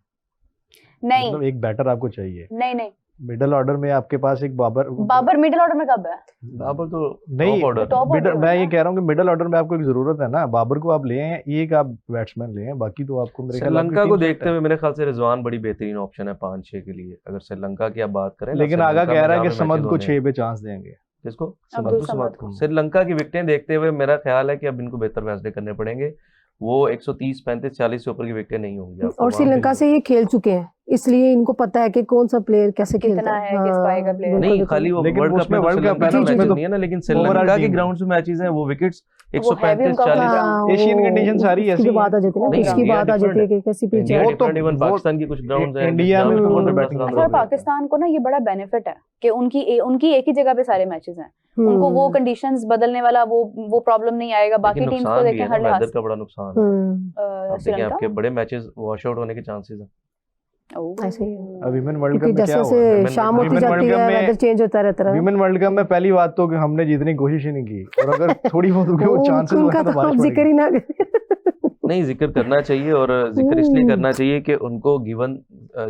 नहीं, मतलब एक बैटर आपको चाहिए। नहीं, मिडिल ऑर्डर में आपके पास एक बाबर मिडिल ऑर्डर में कब है? बाबर तो नहीं, टॉप ऑर्डर मैं ये कह रहा हूँ कि मिडिल ऑर्डर में आपको एक जरूरत है ना, बाबर को आप ले आए, एक आप बैट्समैन ले आए, बाकी तो आपको मेरे ख्याल श्रीलंका को देखते हुए मेरे ख्याल से रिजवान बड़ी बेहतरीन ऑप्शन है 5-6 के लिए, अगर श्रीलंका की आप बात करें। लेकिन आगा कह रहा है कि समद को 6 पे चांस देंगे। किसको? समद को। श्रीलंका की विकेटें देखते हुए मेरा ख्याल है कि अब इनको बेहतर फैसले करने पड़ेंगे। वो 130, 35, 40 से ऊपर की विकेटें नहीं होंगी। और श्रीलंका से ये खेल चुके हैं, इसलिए इनको पता है कि कौन सा प्लेयर कैसे खेलता है, किस पाएगा प्लेयर। नहीं, खाली वो वर्ल्ड कप में नहीं है ना, लेकिन श्रीलंका के ग्राउंड में मैचेस हैं, वो विकेट्स 135, 40 एशियन कंडीशन सारी ऐसी बात आ जाती है ना, उसकी बात आ जाती है कि कैसी पिच है। वो तो पाकिस्तान की कुछ ग्राउंड्स हैं, इंडिया में तो पाकिस्तान को ना ये बड़ा बेनिफिट है कि उनकी एक ही जगह पे सारे मैचेस हैं, उनको वो कंडीशंस बदलने वाला वो प्रॉब्लम नहीं आएगा। बाकी टीम्स को देखें, हर लिहाज का बड़ा नुकसान है। देखिए आपके बड़े मैचेस वॉश आउट होने के चांसेस हैं। ऐसे ही है। विमेन वर्ल्ड कप में क्या जैसे हुआ? शाम होती जाती है, वेदर चेंज होता रहता है। विमेन वर्ल्ड कप में पहली बात तो कि हमने जीतने की कोशिश ही नहीं की, और अगर थोड़ी बहुत वो चांसेस हुए तो बारिश जिक्र ही ना नहीं, जिक्र करना चाहिए, और जिक्र इसलिए करना चाहिए कि उनको गिवन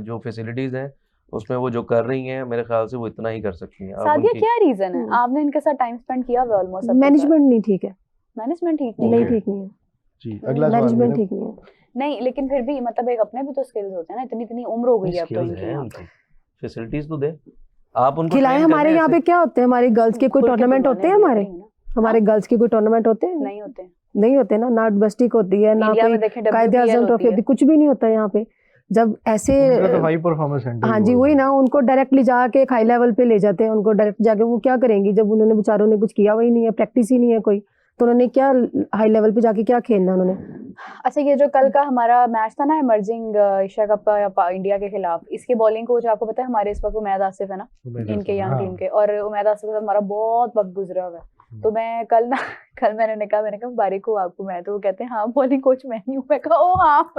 जो फैसिलिटीज हैं उसमें वो जो कर रही हैं, मेरे ख्याल से वो इतना ही कर सकती हैं। सादिया, क्या रीजन है? आपने इनके साथ टाइम स्पेंड किया हुआ ऑलमोस्ट। मैनेजमेंट नहीं ठीक है। मैनेजमेंट ठीक नहीं है जी। अगला मैनेजमेंट ठीक नहीं है। नहीं, लेकिन फिर भी मतलब एक अपने भी तो स्किल्स होते हैं ना, इतनी उम्र हो गई है अब तो इनकी, फैसिलिटीज तो दे आप उनको खिलाएं। हमारे यहाँ पे क्या होते हैं, हमारे गर्ल्स के कोई टूर्नामेंट होते हैं, हमारे गर्ल्स के कोई टूर्नामेंट होते हैं? नहीं होते ना, ना डोमेस्टिक होती है, ना कोई कायदे आज़म ट्रॉफी होती है, कुछ भी नहीं होता यहाँ पे। जब ऐसे हाई परफॉर्मेंस सेंटर, हाँ जी, वही ना, उनको डायरेक्टली जाके एक हाई लेवल पे ले जाते हैं, उनको डायरेक्ट जाके वो क्या करेंगी जब उन्होंने बेचारों ने कुछ किया वही नहीं है, प्रैक्टिस ही नहीं है कोई, तो उन्होंने क्या हाई लेवल पे जाके क्या खेलना उन्होंने। अच्छा, ये जो कल का हमारा मैच था ना इमर्जिंग एशिया कप का इंडिया के खिलाफ, इसके बॉलिंग कोच आपको पता है हमारे इस वक्त उमैद आसिफ है ना, इनके यहाँ टीम के, और उमैद आसिफ के साथ हमारा बहुत वक्त गुजरा हुआ है। तो मैं कल मैंने कहा मुबारक हो आपको। मैं तो वो कहते हैं हाँ बॉलिंग कोच मैं ही हूँ। मैं कहा ओ हाँ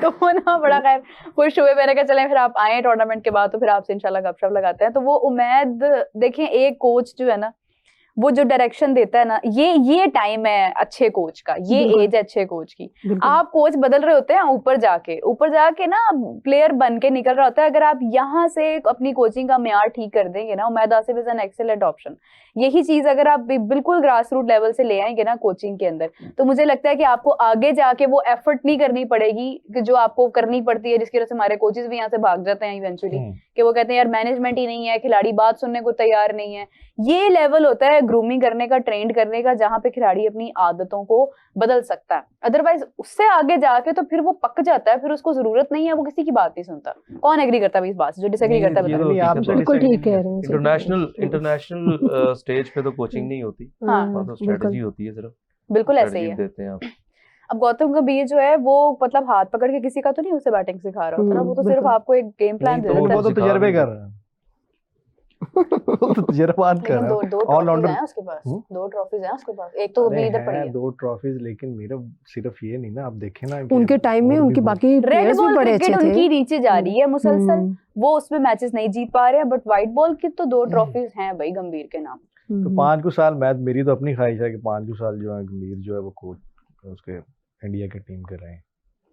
तो वो ना बड़ा खैर खुश हुए। मैंने कहा चलें फिर आप आए टूर्नामेंट के बाद तो फिर आपसे इंशाल्लाह गपशप लगाते हैं। तो वो उम्मीद देखें, एक कोच जो है ना वो जो डायरेक्शन देता है ना, ये टाइम है अच्छे कोच का, ये एज है अच्छे कोच की। आप कोच बदल रहे होते हैं ऊपर जाके ना प्लेयर बन के निकल रहा होता है। अगर आप यहाँ से अपनी कोचिंग का म्यार ठीक कर देंगे ना, उम्मीद Asif is an excellent option. यही चीज अगर आप बिल्कुल ग्रास रूट लेवल से ले आएंगे ना कोचिंग के अंदर, तो मुझे लगता है कि आपको आगे जाके वो एफर्ट नहीं करनी पड़ेगी कि जो आपको करनी पड़ती है, जिसकी वजह से हमारे कोचेस भी यहाँ से भाग जाते हैं इवेंचुअली, कि वो कहते हैं यार मैनेजमेंट ही नहीं है, खिलाड़ी बात सुनने को तैयार नहीं है। ये लेवल होता है ग्रूमिंग करने का, ट्रेंड करने का, जहां पे खिलाड़ी अपनी आदतों को बदल सकता है। अदरवाइज उससे आगे जाके तो फिर वो पक जाता है, फिर उसको जरूरत नहीं है, वो किसी की बात नहीं सुनता। कौन एग्री करता है इस बात से? जो डिसएग्री करता है बिल्कुल ठीक है। इंटरनेशनल स्टेज पे तो कोचिंग नहीं होती, तो स्ट्रेटजी होती है सिर्फ। बिल्कुल ऐसे ही है देते हैं आप। अब गौतम गंभीर जो है वो मतलब हाथ पकड़ के किसी का तो नहीं उसे बैटिंग सिखा रहा होता ना, वो तो सिर्फ आपको एक गेम प्लान दे रहा है। वो तो तजर्बे कर रहा है। वो तो तजर्बात कर लेकिन रहा दो है। ट्रॉफीज हैं उसके पास, 2 ट्रॉफीज हैं उसके पास, एक तो अभी इधर पड़ी है। 2 ट्रॉफीज, लेकिन मेरा सिर्फ ये नहीं ना, आप देखें ना उनके टाइम में उनकी बाकी रेड प्लेयर्स भी बॉल बड़े अच्छे क्रिकेट थे। उनकी नीचे जा रही है मुसलसल, वो उसमें मैचेस नहीं जीत पा रहे हैं, बट व्हाइट बॉल की तो 2 ट्रॉफीज हैं भाई गंभीर के नाम। तो 5 कुछ साल मैं, मेरी तो अपनी ख्वाहिश है कि 5 कुछ साल जो है गंभीर जो है वो कोच उसके इंडिया की टीम कर रहे हैं।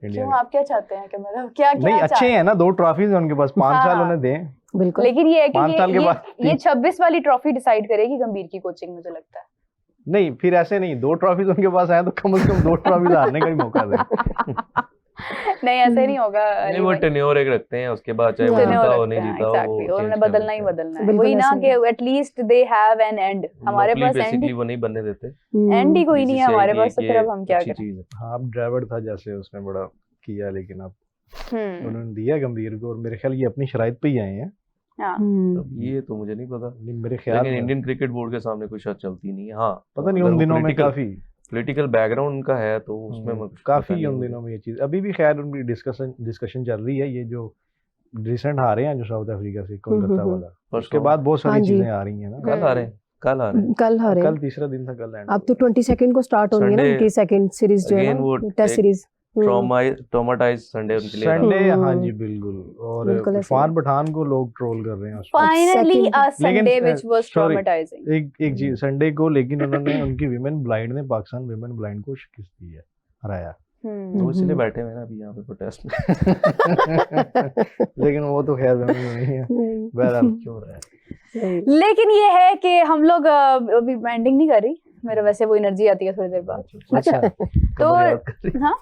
क्यों, आप क्या चाहते हैं कि मतलब क्या नहीं अच्छे हैं ना, 2 ट्रॉफीज हैं उनके पास, 5 साल उन्हें दें। बिल्कुल। लेकिन ये है कि 5 साल के बाद ये 26 वाली ट्रॉफी डिसाइड करेगी गंभीर की कोचिंग, मुझे लगता है। नहीं, फिर ऐसे नहीं, 2 ट्रॉफीज उनके पास आए तो कम से कम 2 ट्रॉफीज हारने का भी मौका दें। नहीं ऐसे नहीं होगा। नहीं, वो टेन्योर एक रखते हैं, उसके बाद चाहे वो जीता हो नहीं जीता हो, एग्जैक्टली, वो उन्होंने change कर बदलना ही देते हैं। बदलना है। बिल्कुल वही ना ऐसे कि at least they have an and, हमारे पास एंड बेसिकली वो नहीं बनने देते। एंड ही कोई नहीं है BCCI हमारे की पास, तो एक फिर अब ये हम क्या अच्छी करें। चीज है। हाँ, अब ड्राइवर था जैसे उसने बड़ा किया, लेकिन अब उन्होंने दिया गंभीर को, और मेरे ख्याल ये अपनी शराइत पे ही आए हैं। हाँ अब ये तो मुझे नहीं पता, नहीं, मेरे ख्याल लेकिन में इंडियन क्रिकेट बोर्ड के सामने कोई शर्त चलती नहीं है। हाँ पता नहीं उन दिनों में काफी पॉलिटिकल बैकग्राउंड उनका है, तो उसमें मैं कुछ पता काफी नहीं उन मुझे। दिनों में ये चीज, अभी भी खैर उनकी डिस्कशन चल रही है। ये जो रिसेंट हारे हैं जो साउथ अफ्रीका से कोलकाता वाला, उसके बाद बहुत हाँ सारी जी। चीजें आ रही हैं ना। कल आ रहे हैं, कल आ रहे हैं। कल हारे। कल तीसरा दिन था, कल एंड अब तो 22 को स्टार्ट होनी है ना Sunday, उनकी सेकंड सीरीज जो है again वो ना, टेस्ट एक सीरीज। ट्रॉमाटाइज संडे उनके लिए रहा। संडे, हम्म। हाँ जी बिल्कुल। और बिल्कुल ऐसे इरफान पठान को लोग ट्रोल कर रहे हैं उसको। फाइनली second- अ संडे लेकिन, व्हिच वाज sorry, ट्रॉमेटाइजिंग। एक चीज संडे को, लेकिन उन्होंने उनकी विमेन ब्लाइंड ने पाकिस्तान विमेन ब्लाइंड को शिकस्त दी है, हराया। तो इसलिए बैठे हुए हैं ना अभी यहाँ पे प्रोटेस्ट में। लेकिन वो तो खैर विमेन नहीं है, बहरहाल क्यों रहा है। लेकिन ये है कि हम लोग अभी एंडिंग नहीं कर रही, मेरा वैसे वो एनर्जी आती है थोड़ी देर बाद। अच्छा, तो हाँ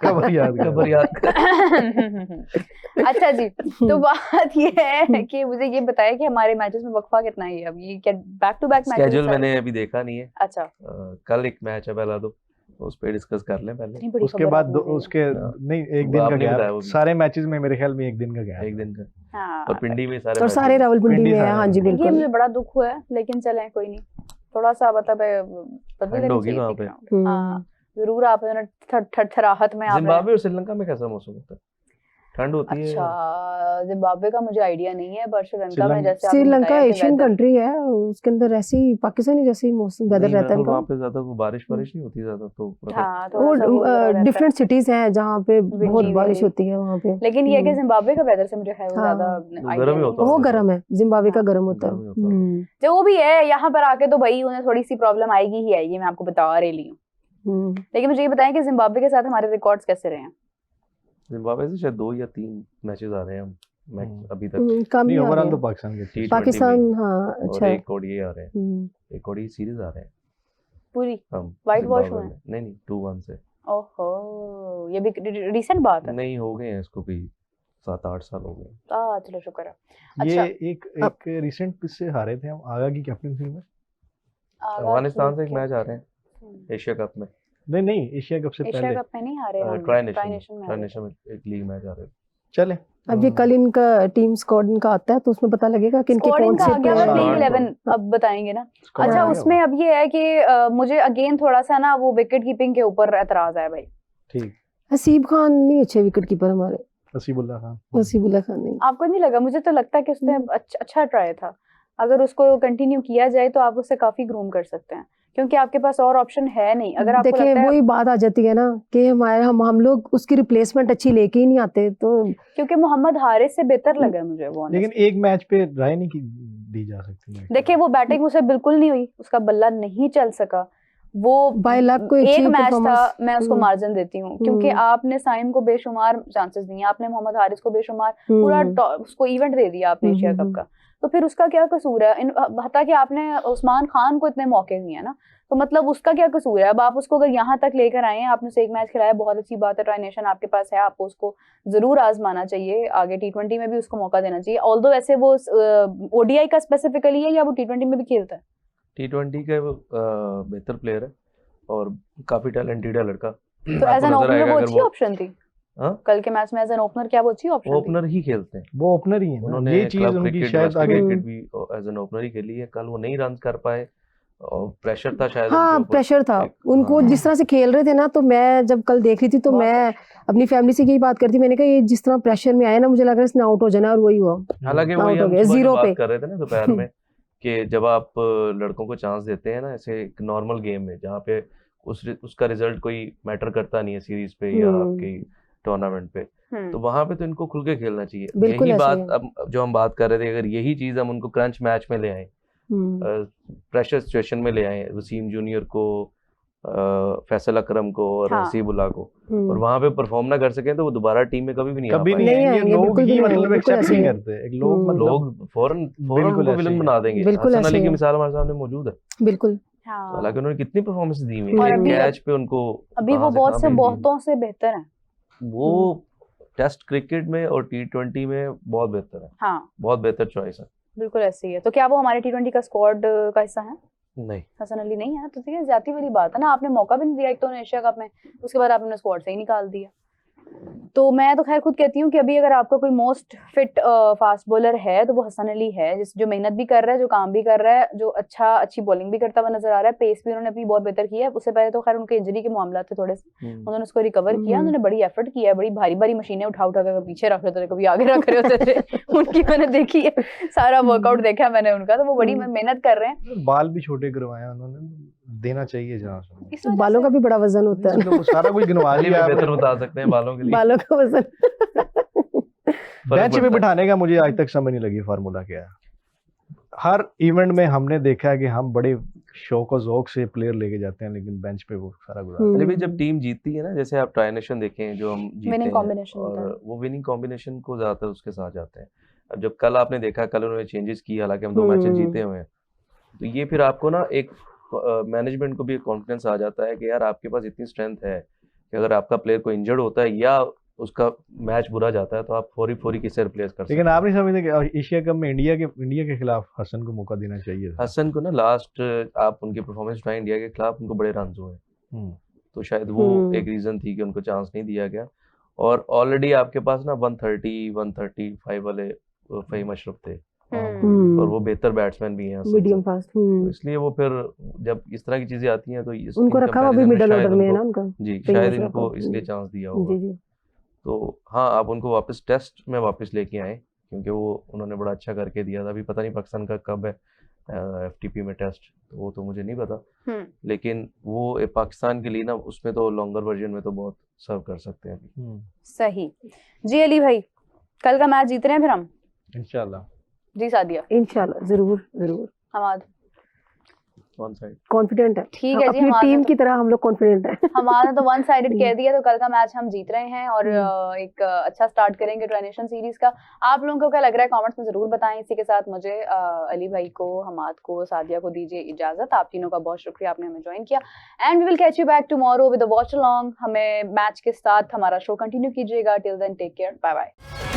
खबर याद कर। खबर याद कर। अच्छा जी, तो बात ये है कि मुझे ये बताया कि हमारे मैचेस में वक्फा कितना है अब, ये क्या back to back matches? Schedule मैंने अभी देखा नहीं है। अच्छा, कल एक मैच है पहला, तो उस पे डिस्कस कर लें पहले। इतनी बड़ी उसके खबर बाद आपने दी। उसके नहीं, एक वो दिन का आपने बताया गैप, वो भी। सारे मैचेस में मेरे ख्याल में एक दिन का गैप। एक दिन का, हाँ, और पिंडी में सारे और matches सारे हैं। रावलपिंडी पिंडी में है। सारे हाँ जी ये बिल्कुल। मुझे बड़ा दुख हुआ है, लेकिन चलें कोई नहीं, थोड़ा सा मतलब बदल ठंड देनी होगी चाहिए वहाँ थी पे। ground। हाँ जरूर, आप थरथराहट में आप हैं। जिम्बाब्वे और श्रीलंका में कैसा मौसम होता है? ठंड होती है? अच्छा, जिम्बाब्वे का मुझे आइडिया नहीं है, पर श्रीलंका में जैसे आपने श्रीलंका बताया कि एशियन weather- कंट्री है, उसके अंदर ऐसी पाकिस्तानी जैसी मौसम वेदर नहीं, रहता है वहाँ उनका। पे ज्यादा वो बारिश नहीं होती ज्यादा, तो मतलब हाँ थोड़ा सा वो वो जरा रहता है। डिफरेंट सिटीज हैं जहाँ पे बहुत windy, बारिश windy। होती है वहाँ पे। लेकिन ये है कि जिम्बाब्वे का वेदर से मुझे खैर हाँ। ज्यादा वो idea गर्म ही नहीं होता है। वो होगा। गर्म है, जिम्बाब्वे का गर्म होता है। गर्म ही होता है। जो वो भी है, यहाँ पर आके तो भाई उन्हें थोड़ी सी प्रॉब्लम आएगी ही आएगी, मैं आपको बता रही हूँ। लेकिन मुझे ये बताएं कि जिम्बाब्वे के साथ हमारे रिकॉर्ड्स कैसे रहे हैं? जिम्बाब्वे से शायद 2 या 3 मैचेस आ रहे हैं हम अभी तक। कम ही नहीं, आ रहे ओवरऑल हैं। तो पाकिस्तान के T20 पाकिस्तान, में, हाँ और अच्छा है। एक ओडीआई आ रहे हैं, एक ओडीआई सीरीज आ रहे हैं पूरी हम White wash जिम्बाब्वे हुए में। नहीं 2-1 से। ओहो, ये भी रिसेंट बात है। नहीं, हो गए हैं इसको भी 7-8 साल हो गए। चलो शुक्र है। ये अच्छा, एक रिसेंट किससे हारे थे हम, आगा की कैप्टनसी में? अफगानिस्तान से एक मैच आ रहे हैं एशिया कप में। नहीं, एशिया कप से एशिया पहले कप में नहीं हारे हम, ट्राई ट्राई नेशन नेशन में ट्राई हारे नेशन में एक लीग मैच आ रहे हैं। चले। अब ये कल इनका टीम स्क्वाड इनका आता है तो उसमें पता लगेगा कि इनके स्क्वाड कौन इनका से आ गया, player प्लेइंग हाँ, 11 अब बताएंगे ना। Squad अच्छा, आ गया उसमें अब ये है कि मुझे अगेन थोड़ा सा ना वो विकेट कीपिंग के ऊपर एतराज है भाई। ठीक। हसीब खान नहीं अच्छे विकेट कीपर हमारे। हसीबुल्लाह खान। हसीबुल्लाह खान नहीं। आपको नहीं लगा? मुझे तो लगता है कि उसने अच्छा ट्राई था, अगर उसको कंटिन्यू किया जाए तो आप उससे काफी ग्रूम कर सकते हैं, क्योंकि आपके पास और ऑप्शन है नहीं। अगर आपको देखिए लगता है, वही बात आ जाती है ना कि हमारे हम लोग उसकी रिप्लेसमेंट अच्छी लेके ही नहीं आते, तो क्योंकि मोहम्मद हारिस से बेहतर लगा मुझे वो honestly। लेकिन एक मैच पे राय नहीं दी जा सकती। देखिए वो बैटिंग उसे बिल्कुल नहीं हुई, उसका बल्ला नहीं चल सका। वो बाय लक कोई एक अच्छी मैच था, performance- मैं उसको मार्जिन देती हूँ, क्योंकि आपने साइम को बेशुमार चांसेस दिए, आपने मोहम्मद हारिस को बेशुमार पूरा उसको इवेंट दे दिया आपने एशिया कप का, तो फिर उसका क्या कसूर है? हत्ता कि आपने उस्मान खान को इतने मौके दिए हैं ना, तो मतलब उसका क्या कसूर है? अब आप उसको अगर यहाँ तक लेकर आए हैं, आपने उसे एक मैच खिलाया, बहुत अच्छी बात है, ट्राई नेशन आपके पास है, आपको उसको जरूर आजमाना चाहिए, आगे T20 में भी उसको मौका देना चाहिए। ऑल्दो वैसे वो ओडीआई का स्पेसिफिकली है या वो T20 में भी खेलता है? T20 का वो बेहतर प्लेयर है और काफी टैलेंटेड है लड़का। तो एज एन ओपनर वो अच्छी ऑप्शन थी। हाँ? कल के मैच में एज एन ओपनर क्या वो अच्छी ऑप्शन थी? ओपनर ही खेलते हैं, वो ओपनर ही है ना, उन्होंने ये चीज क्लब उनकी क्रिकेट शायद आगे क्रिकेट भी एज एन ओपनर ही खेली है। कल वो नहीं रन कर पाए और प्रेशर था शायद हाँ उनके ऊपर। प्रेशर था उनको, हाँ। जिस तरह से खेल रहे थे ना, तो मैं जब कल देख रही थी तो मैं अपनी फैमिली से यही बात करती, मैंने कहा ये जिस तरह प्रेशर में आया ना, मुझे लग रहा है इसने आउट हो जाना, और वही हुआ। हालांकि आउट वही हो हम गया, सुबह जो 0 पे। बात कर रहे थे ना दोपहर में कि जब आप लड़कों को चांस देते हैं ना ऐसे एक नॉर्मल गेम में जहाँ पे उसका रिजल्ट कोई मैटर करता नहीं है सीरीज पे या आपकी टूर्नामेंट पे, तो वहां पे तो इनको खुल के खेलना चाहिए। बिल्कुल यही ऐसा बात ही है। अब जो हम बात कर रहे थे, अगर यही चीज हम उनको क्रंच मैच में ले आए, प्रेशर सिचुएशन में ले आए, वसीम जूनियर को, फैसल अकरम को और हाँ। हसीबुल्लाह को, और वहां पे परफॉर्म ना कर सके तो वो दोबारा टीम में कभी भी नहीं आ कभी पाएंगे। नहीं नहीं आएंगे आएंगे, लोग बिल्कुल भी ही नहीं मतलब आएंगे, बिल्कुल एक्सेप्ट ऐसे नहीं ही है। करते एक लोग मतलब लोग फौरन बिल्कुल उनको ऐसे विलन ही है। बना देंगे। बिल्कुल हसन ऐसे अली ही की है। मिसाल हमारे सामने मौजूद है। बिल्कुल। हाँ। हालांकि उन्होंने कितनी परफॉर्मेंस दी हुई और है, अभी कैच पे उनको अभी वो कहाँ से बहुत कहाँ से भेज दिए। बहुतों से बेहतर है। वो टेस्ट क्रिकेट में और T20 में बहुत बेहतर है, हाँ बहुत बेहतर चॉइस है। बिल्कुल ऐसे ही है। तो क्या वो हमारे T20 का स्क्वाड का हिस्सा है? नहीं, हसन अली नहीं है तो ये जाती वाली बात है ना, आपने मौका भी नहीं दिया एक तो एशिया कप में, उसके बाद आपने स्क्वाड से ही निकाल दिया। तो मैं तो खैर खुद कहती हूँ कि अभी अगर आपका कोई मोस्ट फिट फास्ट बॉलर है तो वो हसन अली है, जो मेहनत भी कर रहा है, जो काम भी कर रहा है, जो अच्छी बॉलिंग भी करता हुआ नजर आ रहा है, पेस भी उन्होंने अपनी बहुत बेहतर किया है। उससे पहले तो खैर उनके इंजरी के मामला थे थोड़े से, उन्होंने उसको रिकवर किया, उन्होंने बड़ी एफर्ट किया है, बड़ी भारी भारी मशीनें उठा उठा कर पीछे रख रहे थे, कभी आगे रख रहे होते थे उनकी मैंने देखी है, सारा वर्कआउट देखा है मैंने उनका, तो वो बड़ी मेहनत कर रहे हैं। बाल भी छोटे करवाए उन्होंने, देना चाहिए जहाँ से इस वजह बालों से का भी बड़ा वजन होता है। मतलब वो सारा कुछ गिनवा वाली लिया में बेहतर आपने। बता सकते हैं बालों के लिए। बालों का वजन। फर्क बेंच पे पड़ता है। बिठाने का मुझे आज तक समझ नहीं लगी फार्मूला क्या है। हर इवेंट में हमने देखा है कि हम बड़े शौक और ज़ौक से प्लेयर लेके जाते हैं, लेकिन बेंच पे वो सारा गुजारा। अरे भाई जब टीम जीतती है ना, जैसे आप ट्राई नेशन देखें जो हम जीते Winning हैं, combination होता है। और वो विनिंग कॉम्बिनेशन को ज्यादातर उसके साथ जाते हैं। अब जब कल आपने देखा, कल उन्होंने चेंजेस किए, हालांकि हम 2 मैचेस जीते हुए हैं, तो ये फिर आपको ना एक मैनेजमेंट को भी एक कॉन्फिडेंस आ जाता है कि यार आपके पास इतनी स्ट्रेंथ है कि अगर आपका प्लेयर को इंजर्ड होता है या उसका मैच बुरा जाता है तो आप फौरी किससे रिप्लेस कर सकते लेकिन हैं। आप नहीं समझते कि एशिया कप में इंडिया के खिलाफ हसन को मौका देना चाहिए था। हसन को ना लास्ट आप उनकी परफॉर्मेंस उठाएं इंडिया के खिलाफ, उनको बड़े रन हुए, तो शायद वो एक रीजन थी कि उनको चांस नहीं दिया गया। और ऑलरेडी आपके पास ना 130 135 वाले फहीम अशरफ थे, और वो बेहतर बैट्समैन भी हैं हसन मीडियम से। फास्ट। तो इसलिए वो फिर जब इस तरह की चीजें आती हैं तो उनको रखा हुआ भी मिडिल ऑर्डर में है ना उनका। जी, फहीम शायद अशरफ इनको को। इसलिए चांस दिया होगा। जी जी। तो हाँ, आप उनको वापस टेस्ट में वापस लेके आए, क्योंकि वो उन्होंने बड़ा अच्छा करके दिया था। अभी पता नहीं पाकिस्तान का कब है FTP में टेस्ट, तो वो तो मुझे नहीं पता, लेकिन वो पाकिस्तान के लिए ना उसमें तो लॉन्गर वर्जन में तो बहुत सर्व कर सकते हैं अभी। सही जी। अली भाई कल का मैच जीत रहे हैं फिर हम इंशाल्लाह। जी। सादिया इंशाल्लाह जरूर जरूर। हमाद वन साइड कॉन्फिडेंट है। ठीक है जी, अपनी हमारा टीम तो- की तरह हम लोग कॉन्फिडेंट है। हमारा तो वन साइडेड कह दिया, तो कल का मैच हम जीत रहे हैं और एक अच्छा स्टार्ट करेंगे ट्राई नेशन सीरीज का। आप लोगों को क्या लग रहा है कमेंट्स में जरूर बताएं। इसी के साथ मुझे अली भाई को, हमाद को, सादिया को दीजिए इजाजत। आप तीनों का बहुत शुक्रिया, आपने हमें ज्वाइन किया। And we will catch you back tomorrow with a watch along. हमें मैच के साथ हमारा शो कंटिन्यू कीजिएगा। Till then take care, bye bye.